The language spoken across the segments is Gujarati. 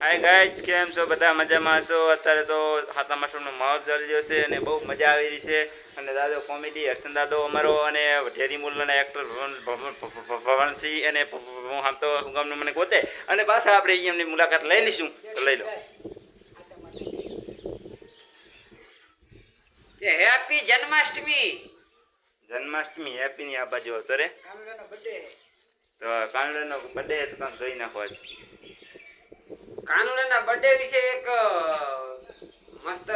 હાય ગાઈઝ, કેમ છો? બધા મજામાં છો? અત્યારે તો સાતમ આઠમનો માહોલ ચાલી રહ્યો છે અને બહુ મજા આવી રહી છે. અને દાદો કોમેડી હર્ષન દાદો અમારો અને ઢેરી મુલ્લાના એક્ટર ભવનસિંહ અને હું આમ તો ગામનું મને ગોતે અને પાછા આપણે એમની મુલાકાત લઈ લઈશું. તો લઈ લો. હેપી જન્માષ્ટમી. જન્માષ્ટમી હેપી ની આ બાજુ આવતો રે. તો કાનુડાનો બર્થડે તો કામ જોઈ નાખો આજ. કાનુડાના બર્થડે વિશે એક મસ્ત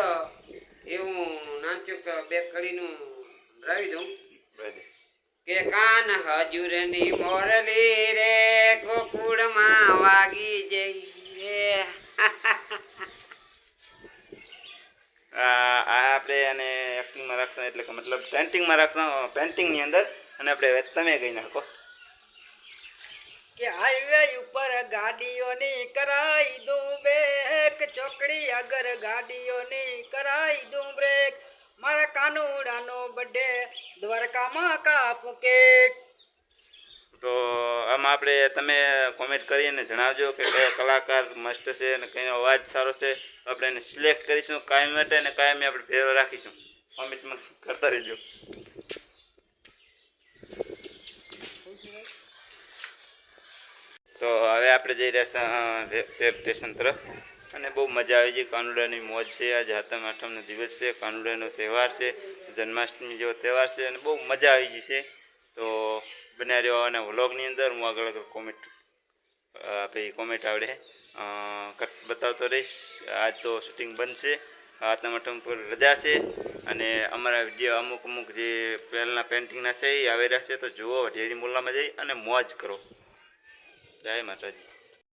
એવું નાનચુક બે કડીનું રાવી દઉં કે કાન હજુરની મોરલી રે ગોકુળમાં વાગી જઈ રે. આપણે એને એક્ટિંગમાં રાખશું, એટલે કે મતલબ પેન્ટિંગમાં રાખશું, પેન્ટિંગની અંદર. અને આપણે તમે ગઈ નાખો કે હાઈવે ઉપર ગાડીઓની કરાઈ દઉં બ્રેક, ચોકડી આગળ ગાડીઓની કરાઈ દઉં બ્રેક, મારા કાનુડાનો બર્થડે દ્વારકામાં કાપું કેક. તો આમાં આપણે તમે કોમેન્ટ કરીને જણાવજો કે કયો કલાકાર મસ્ત છે અને કયો અવાજ સારો છે. આપણે એને સિલેક્ટ કરીશું કાયમ માટે અને કાયમી આપણે ભેરો રાખીશું. કોમેન્ટમાં કરતા રહેજો. તો હવે આપણે જઈ રહ્યા રેલવે સ્ટેશન તરફ અને બહુ મજા આવી છે. કાનુડાની મોજ છે. આજે સાતમ આઠમનો દિવસ છે, કાનુડાનો તહેવાર છે, જન્માષ્ટમી જેવો તહેવાર છે અને બહુ મજા આવી ગઈ છે. તો બન્યા રહ્યો અને વ્લોગની અંદર હું આગળ આગળ આપણી કોમેન્ટ આવડે કટ બતાવતો રહીશ. આજ તો શૂટિંગ બંધ છે, સાતમ આઠમ પર રજા છે અને અમારા વિડીયો અમુક જે પહેલાંના પેન્ટિંગના છે એ આવી રહ્યા છે. તો જુઓ, ઢેરી મુલ્લામાં જઈ અને મોજ કરો. જય માતાજી.